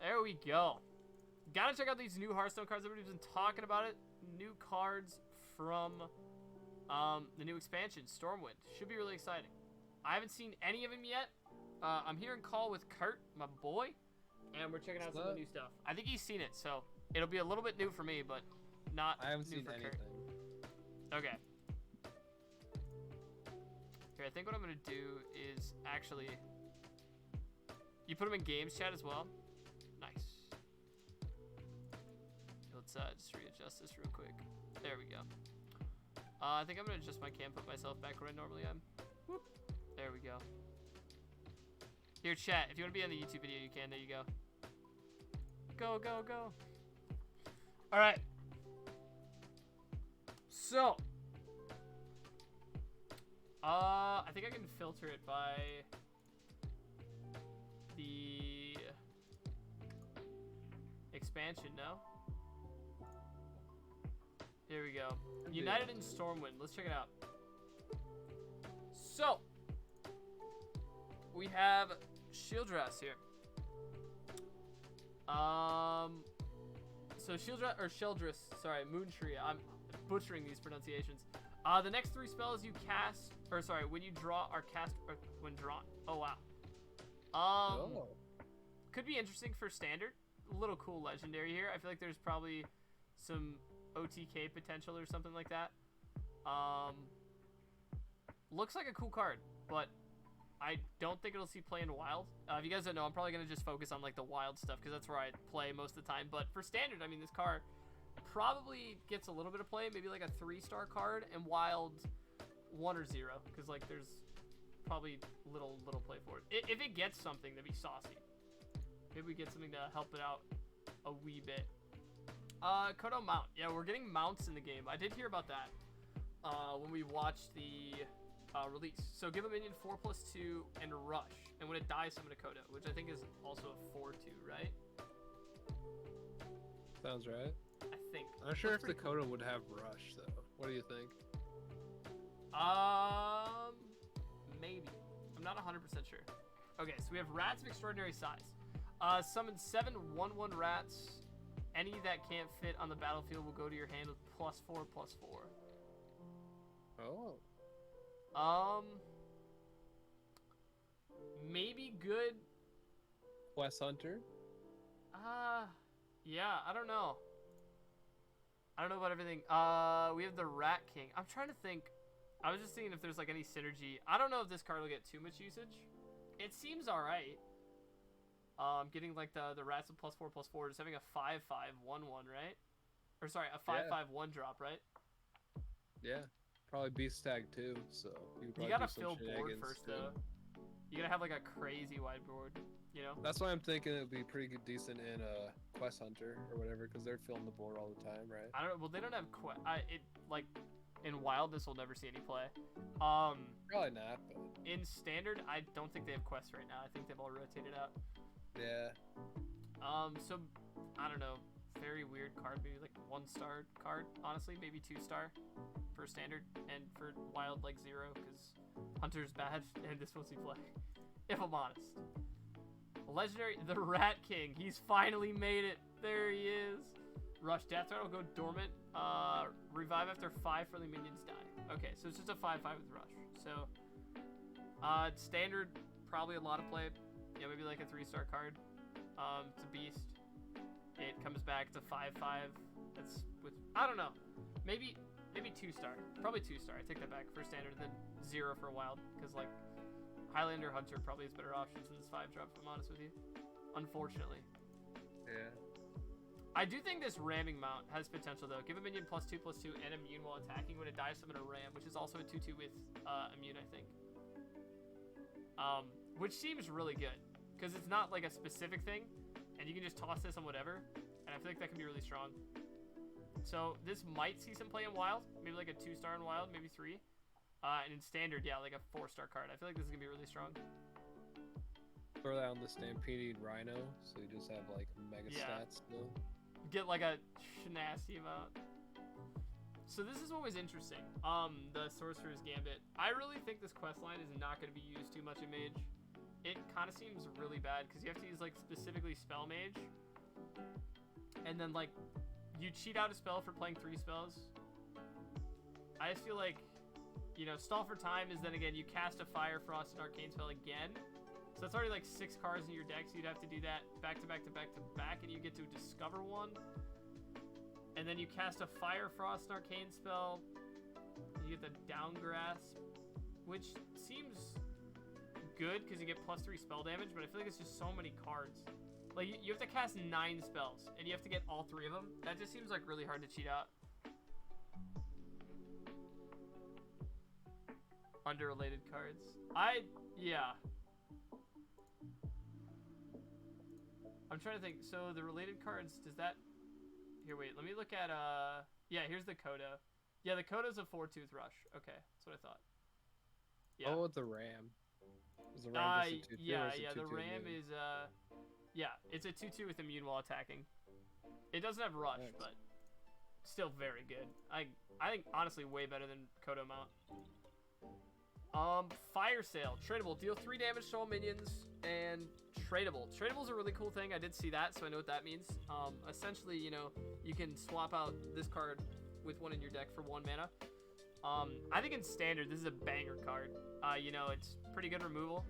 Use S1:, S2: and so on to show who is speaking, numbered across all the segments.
S1: There we go. Gotta check out these new Hearthstone cards. Everybody's been talking about it. New cards from the new expansion, Stormwind. Should be really exciting. I haven't seen any of them yet. I'm here in call with Kurt, my boy, and we're checking out some of the new stuff. I think he's seen it, so it'll be a little bit new for me, but not
S2: I haven't
S1: new
S2: seen
S1: for
S2: anything.
S1: Kurt. Okay. Here, I think what I'm gonna do is actually. You put them in games chat as well. Nice. Let's just readjust this real quick. There we go. I think I'm gonna adjust my cam, put myself back where I normally am. Whoop. There we go. Here, chat. If you want to be on the YouTube video, you can. There you go. Go, go, go. All right. So, I think I can filter it by the expansion, no? Here we go. United in Stormwind. Let's check it out. So, we have Shieldras here. So Sheldras, sorry, Moontree. I'm butchering these pronunciations. The next 3 spells you cast, or sorry, when you draw are cast when drawn. Oh wow. Could be interesting for standard. A little cool legendary here. I feel like there's probably some OTK potential or something like that. Looks like a cool card, but I don't think it'll see play in wild. If you guys don't know, I'm probably gonna just focus on like the wild stuff because that's where I play most of the time. But for standard, I mean, this card probably gets a little bit of play, maybe like a 3-star card, and wild 1 or 0 because like there's probably little play for it. If it gets something, that'd be saucy. Maybe we get something to help it out a wee bit. Kodo mount. Yeah, we're getting mounts in the game. I did hear about that when we watched the release. So give a minion 4+2 and rush, and when it dies, summon a Kodo, which I think is also a 4/2, right?
S2: Sounds right.
S1: I think.
S2: I'm not sure if the
S1: cool.
S2: Kodo would have rush though. What do you think?
S1: Maybe. I'm not 100% sure. Okay, so we have rats of extraordinary size. Summon 7 1/1 rats. Any that can't fit on the battlefield will go to your hand with +4/+4.
S2: Oh.
S1: Maybe good.
S2: Quest Hunter?
S1: Yeah, I don't know. I don't know about everything. We have the Rat King. I'm trying to think. I was just thinking if there's like any synergy. I don't know if this card will get too much usage. It seems alright. Getting like the rats with +4/+4, just having a 5/5/1/1, right? Or sorry, a 5/5/1 drop, right?
S2: Yeah. Probably Beast Tag too, so
S1: you gotta fill board first though. You gotta have like a crazy wide board, you know?
S2: That's why I'm thinking it would be pretty good, decent in Quest Hunter or whatever, because they're filling the board all the time, right?
S1: I don't know. Well, they don't have like in wild. This will never see any play.
S2: Probably not, but
S1: in standard, I don't think they have quests right now. I think they've all rotated out.
S2: yeah.
S1: So I don't know. Very weird card. Maybe like 1-star card. Honestly, maybe 2-star for standard, and for wild like 0 because Hunter's bad and this won't see play. If I'm honest. Legendary, the Rat King. He's finally made it. There he is. Rush. Death Threat will go dormant. Revive after 5 friendly minions die. Okay, so it's just a 5/5 with Rush. So, standard, probably a lot of play. Yeah, maybe like a 3-star card. It's a beast. It comes back. It's a 5/5. That's with, I don't know. Maybe 2-star. Probably 2-star. I take that back for standard, then 0 for wild. Because like Highlander Hunter probably has better options than this 5-drop. If I'm honest with you. Unfortunately.
S2: Yeah.
S1: I do think this ramming mount has potential though. Give a minion +2/+2 and immune while attacking. When it dies, summon a ram, which is also a 2/2 with immune, I think. Which seems really good because it's not like a specific thing, and you can just toss this on whatever. And I feel like that can be really strong. So this might see some play in wild, maybe like a 2-star in wild, maybe 3. And in standard, yeah, like a 4-star card. I feel like this is gonna be really strong.
S2: Throw that on the Stampede Rhino, so you just have like mega stats still.
S1: Get like a nasty amount. So this is what was interesting. The Sorcerer's Gambit. I really think this quest line is not going to be used too much in Mage. it kind of seems really bad because you have to use like specifically Spell Mage, and then like you cheat out a spell for playing 3 spells. I just feel like, you know, Stall for Time is then again you cast a Fire, Frost, and Arcane spell again. So that's already like 6 cards in your deck, so you'd have to do that back to back to back to back, and you get to discover one. And then you cast a Fire, Frost, and Arcane spell. You get the Downgrasp, which seems good because you get +3 spell damage, but I feel like it's just so many cards. Like, you have to cast 9 spells, and you have to get all 3 of them. That just seems like really hard to cheat out. Underrelated cards. Yeah. I'm trying to think. So the related cards, does that... Here, wait. Let me look at, yeah, here's the Coda. Yeah, the Coda's a 4-tooth rush. Okay, that's what I thought. Yeah.
S2: Oh, with the Ram. Is the Ram just a 2-2?
S1: Yeah, the Ram is, yeah, it's a 2-2 with immune while attacking. It doesn't have rush,
S2: Nice.
S1: but still very good. I think, honestly, way better than Kodo mount. Fire Sale. Tradable. Deal 3 damage to all minions, and tradable. Tradable is a really cool thing. I did see that, so I know what that means. Essentially, you know, you can swap out this card with one in your deck for 1 mana. I think in Standard, this is a banger card. You know, it's pretty good removal.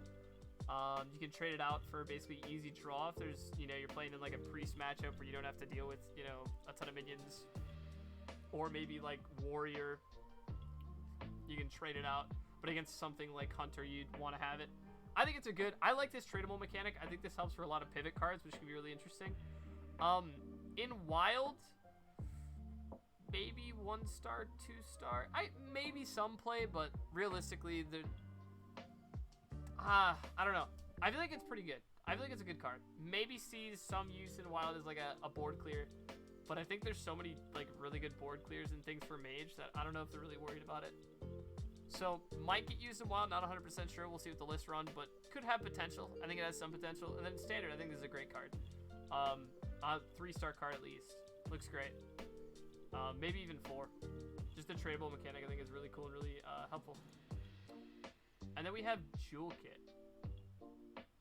S1: You can trade it out for basically easy draw if there's, you know, you're playing in like a priest matchup where you don't have to deal with, you know, a ton of minions. Or maybe like warrior. You can trade it out. But against something like Hunter, you'd want to have it. I think it's a good... I like this tradable mechanic. I think this helps for a lot of pivot cards, which can be really interesting. In Wild, maybe 1-star, 2-star. Maybe some play, but realistically, I don't know. I feel like it's pretty good. I feel like it's a good card. Maybe sees some use in Wild as like a board clear. But I think there's so many like really good board clears and things for Mage that I don't know if they're really worried about it. So, might get used in Wild, not 100% sure. We'll see what the list run, but could have potential. I think it has some potential. And then Standard, I think this is a great card. A 3-star card at least. Looks great. Maybe even 4. Just the tradable mechanic I think is really cool and really helpful. And then we have Jewel Kit.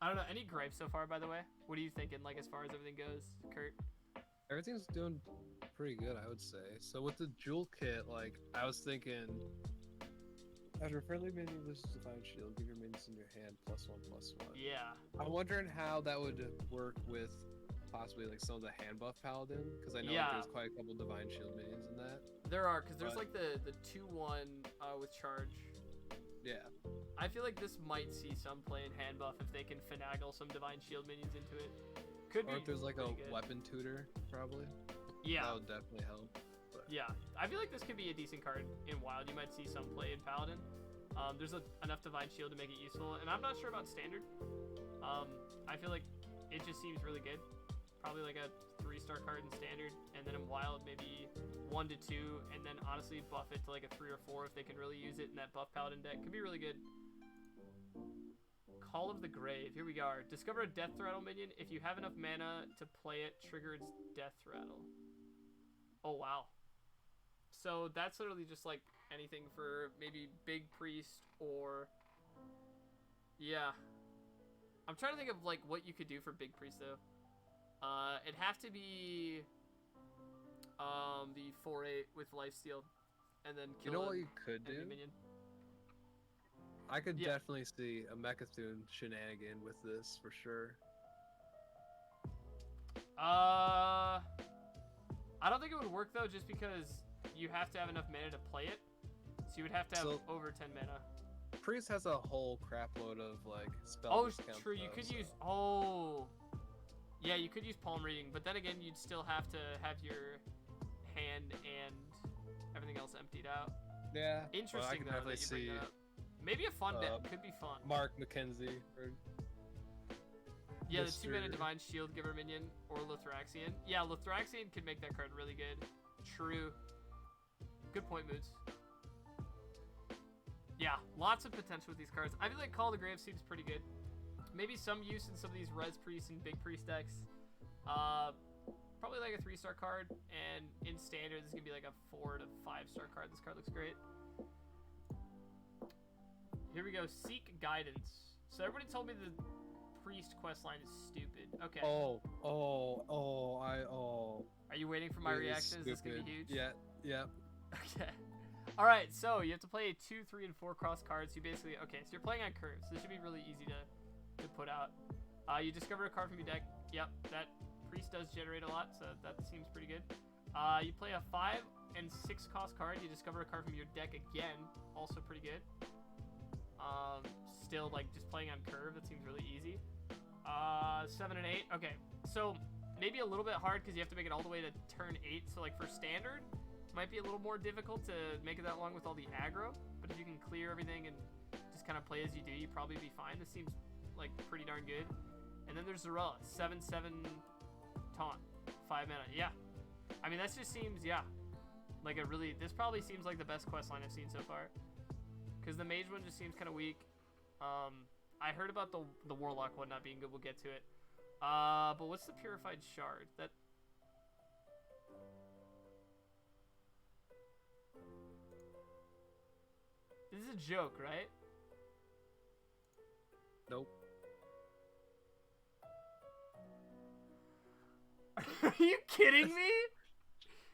S1: I don't know, any gripes so far, by the way? What are you thinking, like, as far as everything goes, Kurt?
S2: Everything's doing pretty good, I would say. So with the Jewel Kit, like, I was thinking... After friendly minion loses Divine Shield, give your minions in your hand +1/+1.
S1: Yeah.
S2: I'm wondering how that would work with possibly like some of the hand buff Paladin, because I know like, there's quite a couple Divine Shield minions in that.
S1: There are, because there's like the 2-1 with charge.
S2: Yeah.
S1: I feel like this might see some play in hand buff if they can finagle some Divine Shield minions into it. Could
S2: or
S1: be
S2: if there's like a
S1: good.
S2: weapon tutor, probably.
S1: Yeah.
S2: That would definitely help. But...
S1: Yeah, I feel like this could be a decent card in Wild. You might see some play in Paladin. There's enough Divine Shield to make it useful, and I'm not sure about Standard. I feel like it just seems really good. Probably like a 3-star card in Standard, and then in Wild maybe 1 to 2, and then honestly buff it to like a 3 or 4 if they can really use it in that buff Paladin deck. Could be really good. Call of the Grave. Here we are. Discover a Death Rattle minion. If you have enough mana to play it, trigger its Death Rattle. Oh, wow. So that's literally just like anything for maybe Big Priest or... Yeah. I'm trying to think of like what you could do for Big Priest though. It'd have to be the 4/8 with Lifesteal and then kill
S2: You know what you could do?
S1: minion.
S2: I could definitely see a Mechatoon shenanigan with this for sure.
S1: I don't think it would work though, just because you have to have enough mana to play it. So you would have to have over 10 mana.
S2: Priest has a whole crap load of like spell.
S1: Oh,
S2: discount
S1: true.
S2: though,
S1: You could
S2: so.
S1: use. Oh. Yeah, you could use palm reading, but then again, you'd still have to have your hand and everything else emptied out.
S2: Yeah.
S1: Interesting
S2: well, I can
S1: though
S2: definitely
S1: that you bring
S2: see
S1: that up. Maybe a fun deck could be fun.
S2: Mark McKenzie. Or
S1: Yeah, the 2-mana
S2: Mr.
S1: Divine Shield Giver minion or Lothraxian. Yeah, Lothraxian could make that card really good. True. Good point, Moods. Yeah, lots of potential with these cards. I feel like Call of the Grave seems pretty good. Maybe some use in some of these Res Priest and Big Priest decks. Probably like a 3-star card. And in Standard, this is going to be like a 4 to 5-star card. This card looks great. Here we go. Seek Guidance. So everybody told me the priest quest line is stupid. Okay.
S2: Oh.
S1: Are you waiting for my
S2: It is
S1: reaction? Is this gonna be
S2: stupid.
S1: huge?
S2: Yeah.
S1: Okay. All right. So you have to play 2, 3, and 4 cross cards. You basically so you're playing on curves. This should be really easy to put out. You discover a card from your deck. Yep, that priest does generate a lot, so that seems pretty good. You play a 5 and 6 cost card. You discover a card from your deck again. Also pretty good. Still like just playing on curve. That seems really easy. 7 and 8. Okay, so maybe a little bit hard because you have to make it all the way to turn 8. So like for standard, might be a little more difficult to make it that long with all the aggro. But if you can clear everything and just kind of play as you do, you'd probably be fine. This seems like pretty darn good. And then there's Zarella, 7/7 taunt, 5 mana. Yeah, I mean that just seems like a really. This probably seems like the best quest line I've seen so far. Because the mage one just seems kind of weak. I heard about the warlock one not being good. We'll get to it. But what's the purified shard? That. This is a joke, right?
S2: Nope.
S1: Are you kidding me?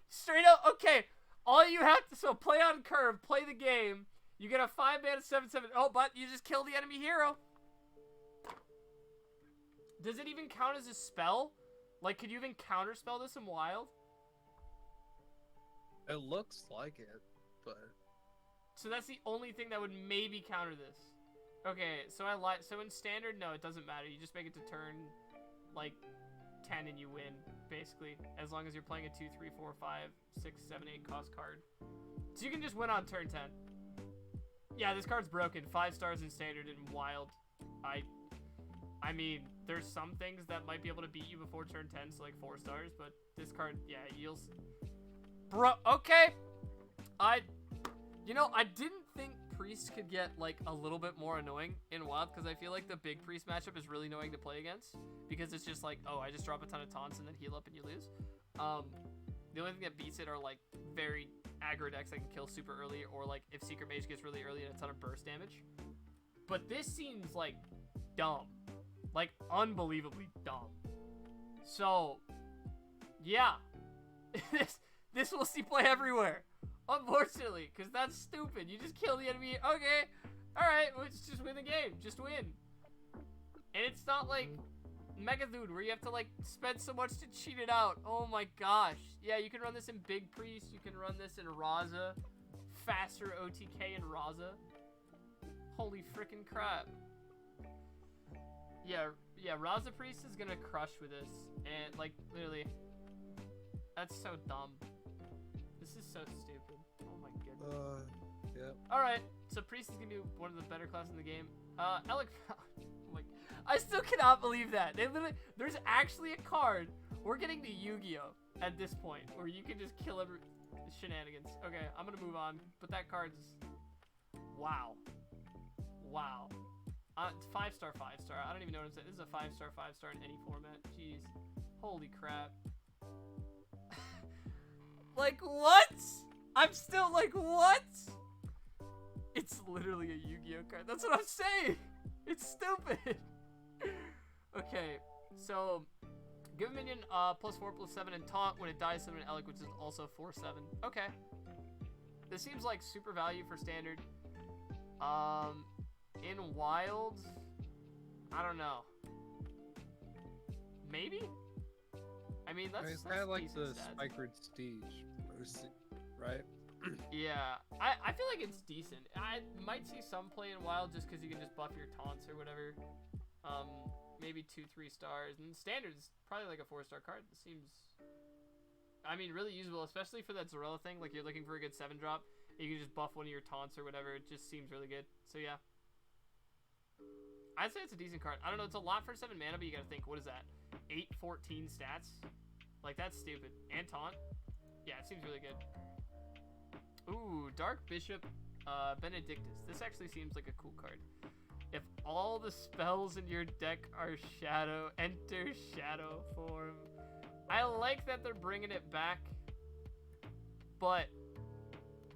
S1: Straight up, okay. All you have to play on curve, play the game. You get a 5 mana 7/7. Oh, but you just kill the enemy hero. Does it even count as a spell? Like, could you even counterspell this in Wild?
S2: It looks like it, but
S1: So that's the only thing that would maybe counter this. Okay, so I lied. So in standard, no, it doesn't matter. You just make it to turn like 10 and you win, basically, as long as you're playing a 2, 3, 4, 5, 6, 7, 8 cost card. So you can just win on turn 10. Yeah, this card's broken. 5 stars in standard and Wild. I mean, there's some things that might be able to beat you before turn 10, so like 4 stars, but this card, yeah, you'll... Bro, okay! I didn't think Priest could get, like, a little bit more annoying in Wild, because I feel like the big Priest matchup is really annoying to play against, because it's just like, oh, I just drop a ton of taunts and then heal up and you lose. The only thing that beats it are, like, very aggro decks that can kill super early, or, like, if Secret Mage gets really early and a ton of burst damage. But this seems, like, dumb. Like, unbelievably dumb. So, yeah. This will see play everywhere. Unfortunately, because that's stupid. You just kill the enemy. Okay. Alright, let's just win the game. Just win. And it's not like Megathune where you have to, like, spend so much to cheat it out. Oh my gosh. Yeah, you can run this in Big Priest. You can run this in Raza. Faster OTK in Raza. Holy freaking crap. Yeah, Raza Priest is gonna crush with this. And, like, literally. That's so dumb. This is so stupid. Oh my goodness.
S2: Yep.
S1: Alright, so Priest is gonna be one of the better classes in the game. Alec, like, I still cannot believe that. There's actually a card. We're getting to Yu-Gi-Oh! At this point, where you can just kill every shenanigans. Okay, I'm gonna move on, but that card's, wow. Wow. It's 5-star, 5-star. I don't even know what I'm saying. This is a 5-star, 5-star in any format. Jeez. Holy crap. Like, what? I'm still like, what? It's literally a Yu-Gi-Oh card. That's what I'm saying. It's stupid. Okay, so give a minion +4/+7 and taunt when it dies summon an Elec, which is also 4/7. Okay. This seems like super value for standard. In Wild, I don't know. Maybe? I mean, that's
S2: it's kind of like the
S1: stats.
S2: Spikered Siege, right?
S1: Yeah, I feel like it's decent. I might see some play in Wild just because you can just buff your taunts or whatever. Maybe 2, 3 stars. And standard is probably like a 4-star card. It seems, I mean, really usable, especially for that Zarella thing. Like, you're looking for a good 7-drop. You can just buff one of your taunts or whatever. It just seems really good. So, yeah. I'd say it's a decent card. I don't know. It's a lot for 7 mana, but you gotta think, what is that? 8/14 stats? Like, that's stupid. And taunt? Yeah, it seems really good. Ooh, Dark Bishop Benedictus. This actually seems like a cool card. If all the spells in your deck are shadow, enter shadow form. I like that they're bringing it back, but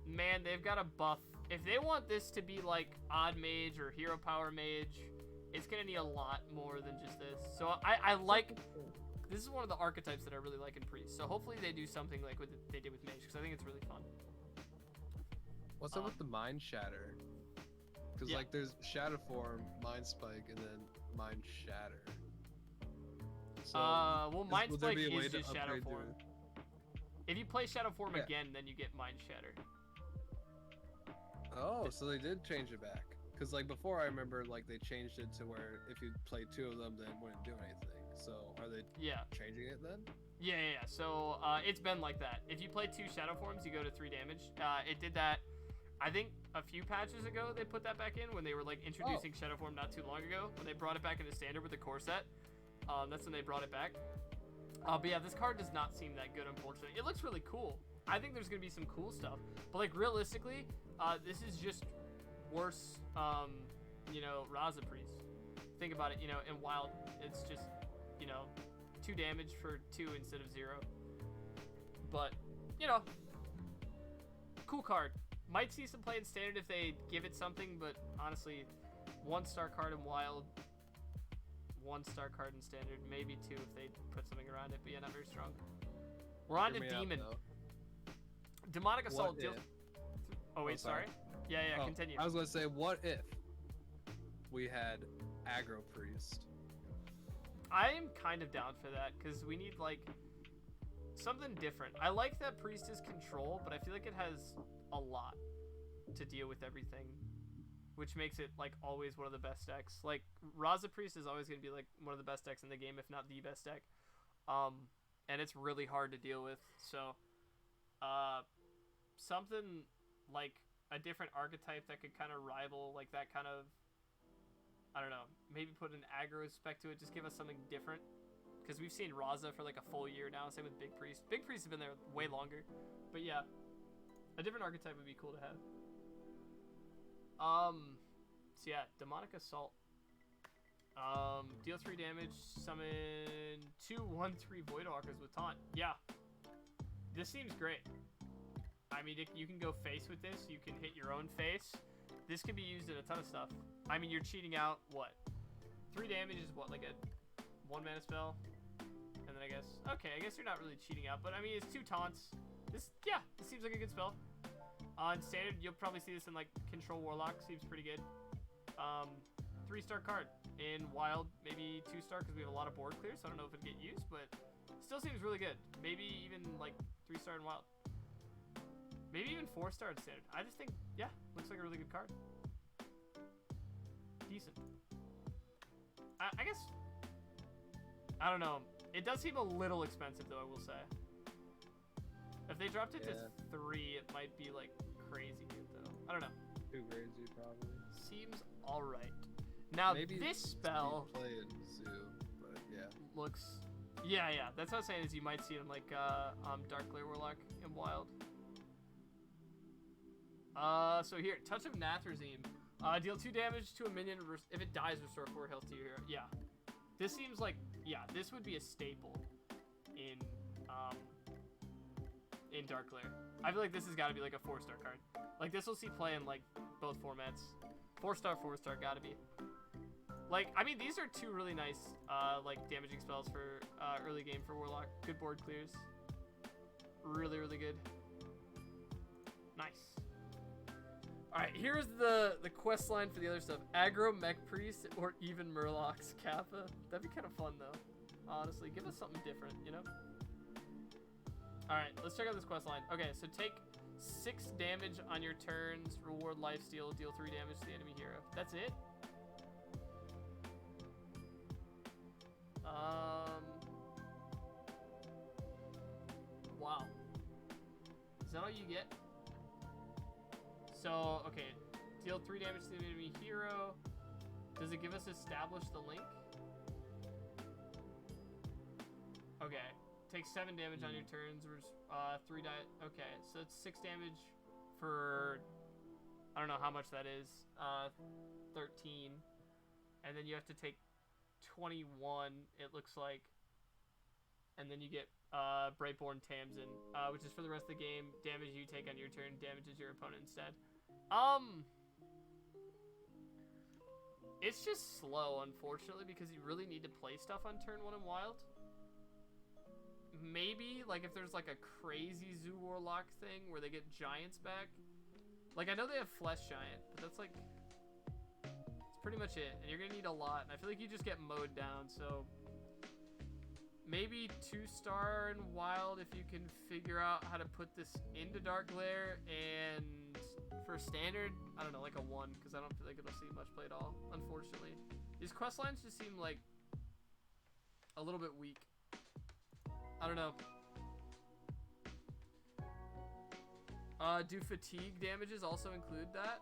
S1: man, they've got to buff. If they want this to be like Odd Mage or Hero Power Mage, it's gonna need a lot more than just this. So I like. This is one of the archetypes that I really like in Priest. So hopefully they do something like what they did with Mage, because I think it's really fun.
S2: What's up with the Mind Shatter? Because like there's Shadow Form, Mind Spike, and then Mind Shatter. So,
S1: well, Mind
S2: will there
S1: Spike
S2: be a way
S1: is
S2: to
S1: just Shadow
S2: upgrade
S1: Form. If you play Shadow Form again, then you get Mind Shatter.
S2: Oh, so they did change it back. Because like before, I remember like they changed it to where if you play 2 of them, then it wouldn't do anything. So are they changing it then?
S1: Yeah. So it's been like that. If you play 2 Shadow Forms, you go to 3 damage. It did that, I think, a few patches ago. They put that back in when they were like introducing Shadow Form not too long ago. When they brought it back into Standard with the core set. That's when they brought it back. But yeah, this card does not seem that good, unfortunately. It looks really cool. I think there's gonna be some cool stuff, but like realistically, this is just worse. You know, Raza Priest. Think about it. You know, in Wild, it's just 2 damage for 2 instead of 0. But cool card. Might see some play in Standard if they give it something, but honestly, 1-star card in Wild. 1-star card in Standard, maybe 2 if they put something around it, but yeah, not very strong. We're on to Demon. Demonic Assault deals. Oh wait, sorry. Yeah, continue.
S2: I was gonna say, what if we had Aggro Priest?
S1: I am kind of down for that because we need like something different. I like that Priest is control, but I feel like it has a lot to deal with everything, which makes it like always one of the best decks. Like Raza Priest is always going to be like one of the best decks in the game, if not the best deck. And it's really hard to deal with. So something like a different archetype that could kind of rival like that kind of, I don't know, maybe put an aggro spec to it, just give us something different. Because we've seen Raza for like a full year now, same with Big Priest. Big Priest has been there way longer. But yeah, a different archetype would be cool to have. So yeah, Demonic Assault. Deal 3 damage, summon 2 1/3 Voidwalkers with taunt. Yeah. This seems great. I mean, you can go face with this, you can hit your own face. This can be used in a ton of stuff. I mean, you're cheating out, what? 3 damage is what, like a 1-mana spell? And then I guess you're not really cheating out, but I mean, it's 2 taunts. This seems like a good spell. In Standard, you'll probably see this in like Control Warlock, seems pretty good. 3-star card. In Wild, maybe 2-star because we have a lot of board clear, so I don't know if it'd get used, but still seems really good. Maybe even like 3-star in Wild. Maybe even 4-star in Standard. I just think, yeah, looks like a really good card. Decent. I guess, I don't know. It does seem a little expensive though, I will say. If they dropped it to 3, it might be like crazy good though. I don't know.
S2: Too crazy probably.
S1: Seems alright. Now
S2: maybe
S1: this spell
S2: play in Zoo, but yeah.
S1: Looks, yeah. That's what I'm saying is you might see it in like Dark Glare Warlock and Wild. So here, Touch of Nathrezim. Deal 2 damage to a minion. If it dies, restore 4 health to your hero. Yeah. This seems like, this would be a staple in Dark Glare. I feel like this has got to be like a 4-star card. Like this will see play in like both formats. 4-star, 4-star, gotta be. Like, I mean, these are 2 really nice like damaging spells for early game for Warlock. Good board clears. Really, really good. Nice. Alright, here's the quest line for the other stuff. Aggro Mech Priest or even Murloc's Kappa. That'd be kind of fun though. Honestly, give us something different, you know? Alright, let's check out this quest line. Okay, so take 6 damage on your turns, reward lifesteal, deal 3 damage to the enemy hero. That's it? Wow. Is that all you get? So, okay. Deal 3 damage to the enemy hero. Does it give us establish the link? Okay. Take 7 damage on your turns. 3 die. Okay, so it's 6 damage for, I don't know how much that is. 13. And then you have to take 21, it looks like. And then you get Brightborn Tamsin, which is for the rest of the game. Damage you take on your turn damages your opponent instead. It's just slow, unfortunately, because you really need to play stuff on turn 1 in Wild. Maybe, like, if there's, like, a crazy Zoo Warlock thing where they get Giants back. Like, I know they have Flesh Giant, but that's, like... It's pretty much it. And you're gonna need a lot. And I feel like you just get mowed down, so... Maybe 2-star in Wild if you can figure out how to put this into Dark Glare, and for Standard, I don't know, like a 1, because I don't feel like it'll see much play at all, unfortunately. These quest lines just seem like a little bit weak. I don't know. Do fatigue damages also include that?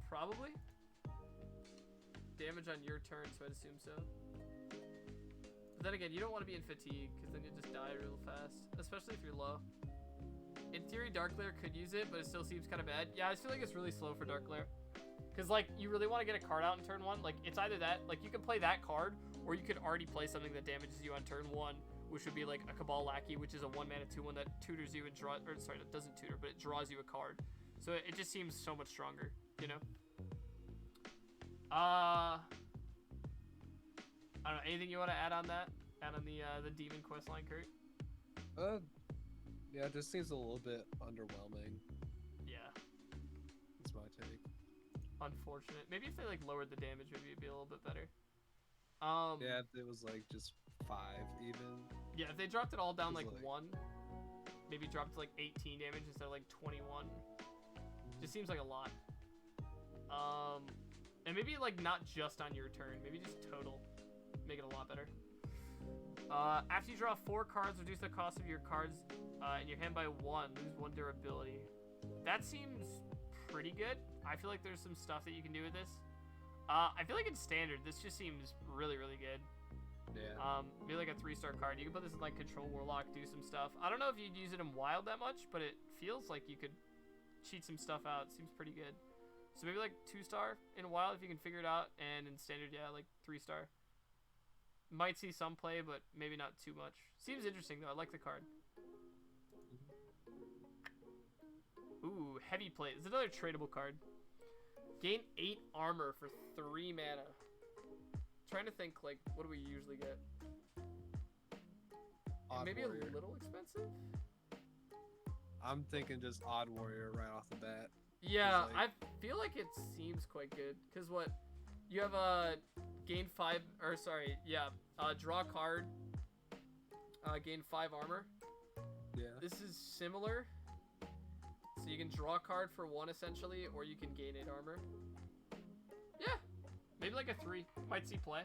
S1: Probably. Damage on your turn, so I'd assume so. But then again, you don't want to be in fatigue, because then you just die real fast, especially if you're low. In theory, Dark Glare could use it, but it still seems kind of bad. Yeah, I just feel like it's really slow for Dark Glare. Because, like, you really want to get a card out in turn 1. Like, it's either that, like, you can play that card, or you could already play something that damages you on turn 1, which would be, like, a Cabal Lackey, which is a 1-mana 2-1 that tutors you and draws, or sorry, that doesn't tutor, but it draws you a card. So it just seems so much stronger, you know? I don't know, anything you want to add on that? Add on the Demon questline, Kurt?
S2: Yeah, it just seems a little bit underwhelming.
S1: Yeah.
S2: That's my take.
S1: Unfortunate. Maybe if they like lowered the damage, maybe it'd be a little bit better.
S2: Yeah, if it was like just 5 even.
S1: Yeah, if they dropped it all down like 1,
S2: like...
S1: maybe dropped to like 18 damage instead of like 21. Just seems like a lot. And maybe like not just on your turn, maybe just total. Make it a lot better. After you draw 4 cards, reduce the cost of your cards in your hand by 1. Lose 1 durability. That seems pretty good. I feel like there's some stuff that you can do with this. I feel like in Standard, this just seems really, really good.
S2: Yeah.
S1: Maybe like a 3-star card. You can put this in like Control Warlock, do some stuff. I don't know if you'd use it in Wild that much, but it feels like you could cheat some stuff out. It seems pretty good. So maybe like 2-star in Wild if you can figure it out, and in Standard, yeah, like 3-star. Might see some play, but maybe not too much. Seems interesting, though. I like the card. Ooh, Heavy Plate. It's another tradable card. Gain 8 armor for 3 mana. Trying to think, like, what do we usually get? Maybe Warrior. A little expensive?
S2: I'm thinking just Odd Warrior right off the bat.
S1: Yeah,
S2: like...
S1: I feel like it seems quite good. Because what? You have a gain 5, or sorry, yeah, draw a card, gain 5 armor.
S2: Yeah.
S1: This is similar. So you can draw a card for 1 essentially, or you can gain 8 armor. Yeah, maybe like a 3. Might see play.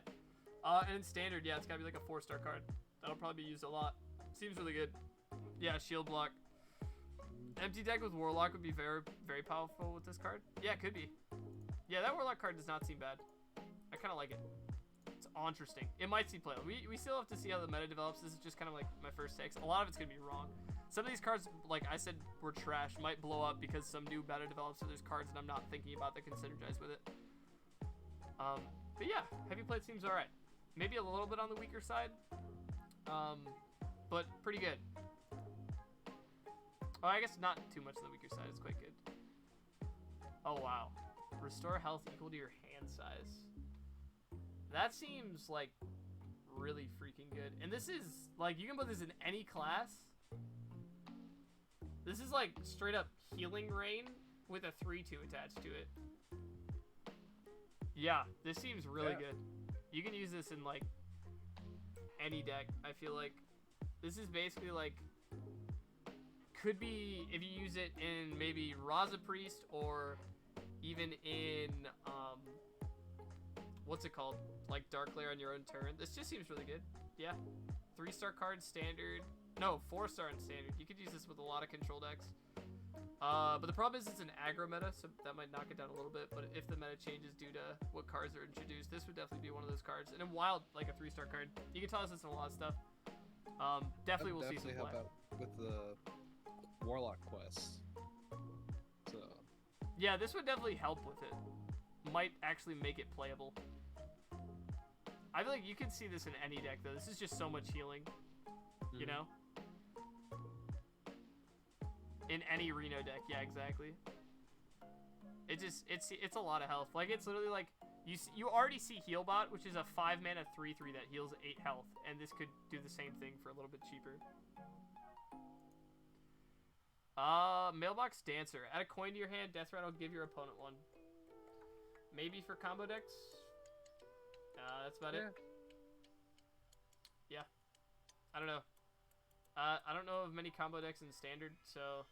S1: And in Standard, yeah, it's gotta be like a 4-star card. That'll probably be used a lot. Seems really good. Yeah, shield block. Empty deck with Warlock would be very, very powerful with this card. Yeah, it could be. Yeah, that Warlock card does not seem bad. I kind of like it. It's interesting. It might see play. We still have to see how the meta develops. This is just kind of like my first takes. A lot of it's going to be wrong. Some of these cards, like I said, were trash. Might blow up because some new meta develops, so there's cards that I'm not thinking about that can synergize with it. But yeah, Heavy Plate seems alright. Maybe a little bit on the weaker side. But pretty good. Oh, I guess not too much on the weaker side. It's quite good. Oh, wow. Restore health equal to your hand size. That seems, like, really freaking good. And this is, like, you can put this in any class. This is, like, straight up Healing Rain with a 3/2 attached to it. Yeah, this seems really good. You can use this in, like, any deck, I feel like. This is basically, like, could be, if you use it in maybe Raza Priest or even in, what's it called? Like Dark Glare on your own turn. This just seems really good. Yeah. 3-star card Standard. No, 4-star in Standard. You could use this with a lot of control decks. But the problem is it's an aggro meta, so that might knock it down a little bit. But if the meta changes due to what cards are introduced, this would definitely be one of those cards. And in Wild, like a 3-star card. You can toss this in a lot of stuff. Definitely we'll see some play.
S2: Help out with the Warlock quest. So.
S1: Yeah, this would definitely help with it. Might actually make it playable. I feel like you can see this in any deck, though. This is just so much healing. You know? In any Reno deck, yeah, exactly. It's a lot of health. Like, it's literally like You already see Healbot, which is a 5-mana 3/3 that heals 8 health, and this could do the same thing for a little bit cheaper. Mailbox Dancer. Add a coin to your hand. Death Rattle, give your opponent one. Maybe for combo decks. That's about it. Yeah. I don't know. I don't know of many combo decks in Standard, so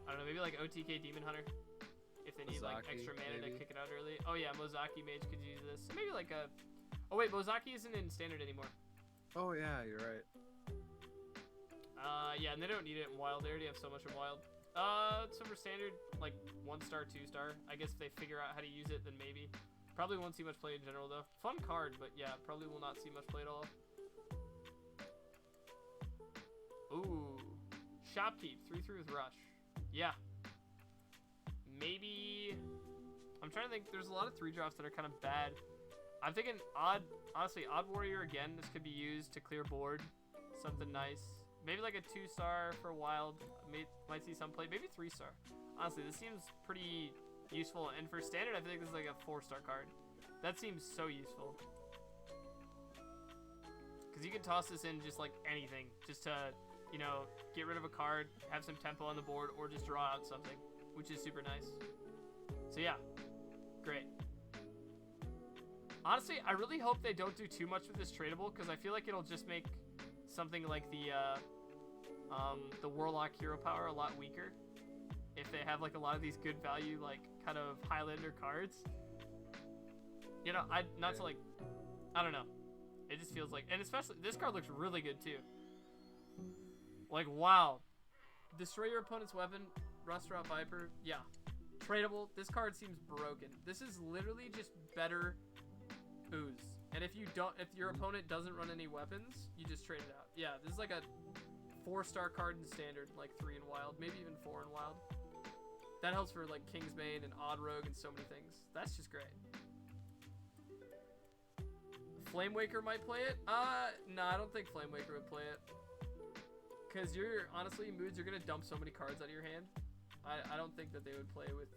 S1: I don't know. Maybe like OTK Demon Hunter, if they need like extra mana to kick it out early. Oh yeah, Mozaki Mage could use this. Maybe like a. Oh wait, Mozaki isn't in Standard anymore.
S2: Oh yeah, you're right.
S1: Yeah, and they don't need it in Wild. They already have so much in Wild. So for Standard, like 1-star, 2-star. I guess if they figure out how to use it, then maybe. Probably won't see much play in general though. Fun card, but yeah, probably will not see much play at all. Ooh, Shopkeep 3/3 with Rush. Yeah. Maybe. I'm trying to think. There's a lot of 3-drops that are kind of bad. I'm thinking honestly, Odd Warrior again. This could be used to clear board. Something nice. Maybe like a 2-star for Wild. Might see some play. Maybe 3-star. Honestly, this seems pretty useful. And for Standard, I think this is like a 4-star card. That seems so useful. Because you can toss this in just like anything. Just to, you know, get rid of a card, have some tempo on the board, or just draw out something. Which is super nice. So yeah. Great. Honestly, I really hope they don't do too much with this tradable, because I feel like it'll just make something like the Warlock Hero Power a lot weaker. If they have like a lot of these good value, like kind of Highlander cards. You know, I don't know. It just feels like, and especially this card looks really good too. Like wow, destroy your opponent's weapon, Restaurant Viper. Yeah, tradable. This card seems broken. This is literally just better ooze. And if your opponent doesn't run any weapons, you just trade it out. Yeah, this is like a 4-star card in Standard, like 3 in Wild, maybe even 4 in Wild. That helps for like Kingsbane and Odd Rogue and so many things. That's just great. Flamewaker might play it. No, I don't think Flamewaker would play it. Because honestly, Moods are gonna dump so many cards out of your hand. I don't think that they would play with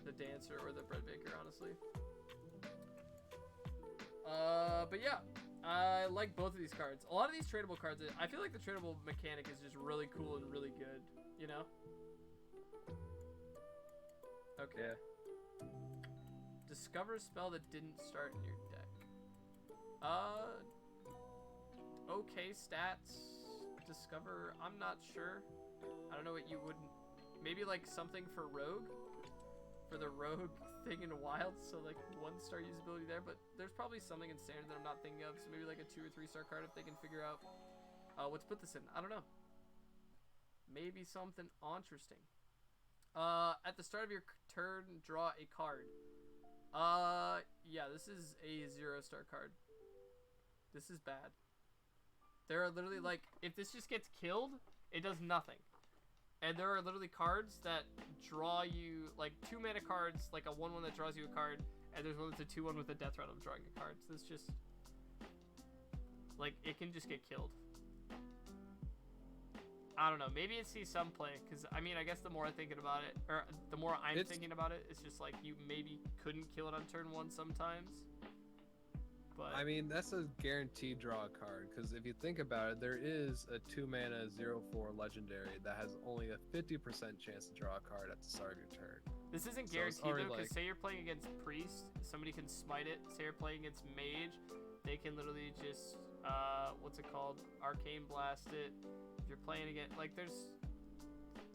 S1: the Dancer or the Breadbaker, honestly. But yeah, I like both of these cards. A lot of these tradable cards, I feel like the tradable mechanic is just really cool and really good, you know? Okay. Yeah. Discover a spell that didn't start in your deck. Okay, stats. Discover, I'm not sure. I don't know what you wouldn't. Maybe like something for Rogue? For the Rogue thing in Wild, so like 1-star usability there, but there's probably something in Standard that I'm not thinking of, so maybe like a 2 or 3-star card if they can figure out what to put this in. I don't know. Maybe something interesting. At the start of your turn, draw a card. Yeah, this is a 0-star card. This is bad. There are literally like, if this just gets killed, it does nothing. And there are literally cards that draw you, like 2-mana cards, like a 1/1 that draws you a card, and there's one that's a 2/1 with a Death Rattle drawing a card. So it's just, like, it can just get killed. I don't know. Maybe it sees some play, because, I mean, I guess the more I'm thinking about it, or the more I'm thinking about it, it's just like you maybe couldn't kill it on turn 1 sometimes. But
S2: I mean, that's a guaranteed draw card, because if you think about it, there is a 2-mana 0/4 legendary that has only a 50% chance to draw a card at the start of your turn.
S1: This isn't guaranteed though, because say you're playing against Priest, somebody can smite it. Say you're playing against Mage, they can literally just, what's it called? Arcane Blast it. If you're playing against, like, there's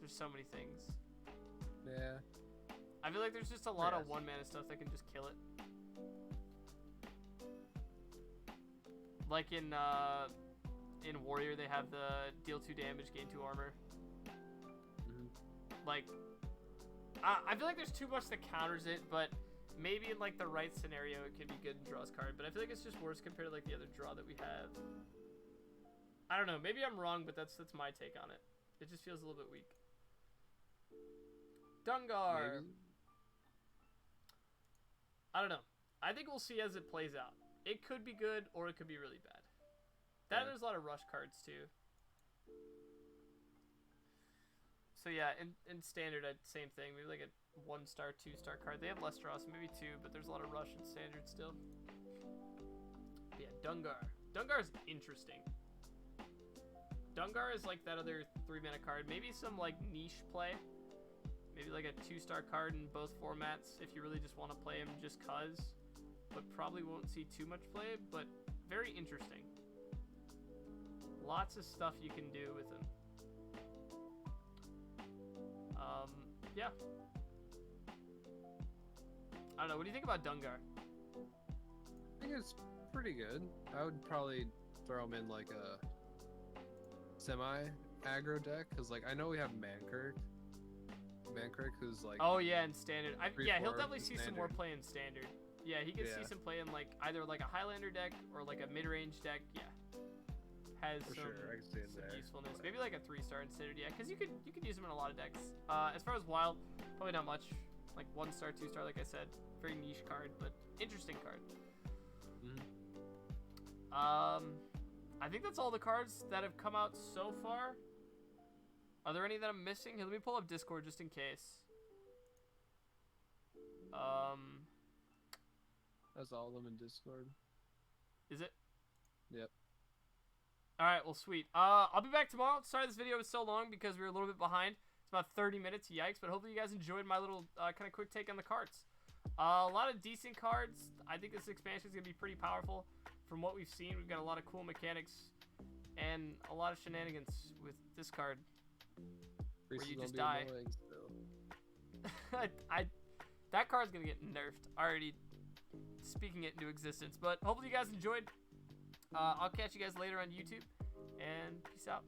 S1: so many things.
S2: Yeah.
S1: I feel like there's just a lot of 1-mana stuff that can just kill it. Like in Warrior, they have the deal 2 damage, gain 2 armor. Like, I feel like there's too much that counters it, but maybe in like the right scenario, it could be good and draws card. But I feel like it's just worse compared to like the other draw that we have. I don't know. Maybe I'm wrong, but that's my take on it. It just feels a little bit weak. Dungar. Maybe. I don't know. I think we'll see as it plays out. It could be good, or it could be really bad. There's a lot of rush cards, too. So yeah, in Standard, same thing. Maybe like a 1-star, 2-star card. They have less draw, so maybe 2, but there's a lot of rush in standard still. But yeah, Dungar. Dungar is interesting. Dungar is like that other 3-mana card. Maybe some like niche play. Maybe like a 2-star card in both formats if you really just want to play him just cuz. But probably won't see too much play, but very interesting. Lots of stuff you can do with him. Yeah. I don't know. What do you think about Dungar?
S2: I think it's pretty good. I would probably throw him in like a semi-aggro deck, because like I know we have Mankirk, who's like...
S1: Oh yeah, in standard. Yeah, he'll
S2: 3/4
S1: definitely
S2: in
S1: see some more play in standard. Yeah, he could see some play in like either like a Highlander deck or like a mid-range deck. Yeah, has
S2: For
S1: some,
S2: sure, I can see it
S1: some
S2: there,
S1: usefulness.
S2: but-
S1: Maybe like a 3-star in standard. Yeah, because you could use him in a lot of decks. As far as wild, probably not much. Like 1-star, 2-star, like I said, very niche card, but interesting card. I think that's all the cards that have come out so far. Are there any that I'm missing? Here, let me pull up Discord just in case.
S2: That's all of them in Discord.
S1: Is it?
S2: Yep.
S1: Alright, well, sweet. I'll be back tomorrow. Sorry this video was so long because we were a little bit behind. It's about 30 minutes, yikes, but hopefully you guys enjoyed my little kind of quick take on the cards. A lot of decent cards. I think this expansion is going to be pretty powerful. From what we've seen, we've got a lot of cool mechanics and a lot of shenanigans with this card. Where you just die. That card's going to get nerfed. Already speaking it into existence. But hopefully you guys enjoyed. I'll catch you guys later on YouTube. And peace out.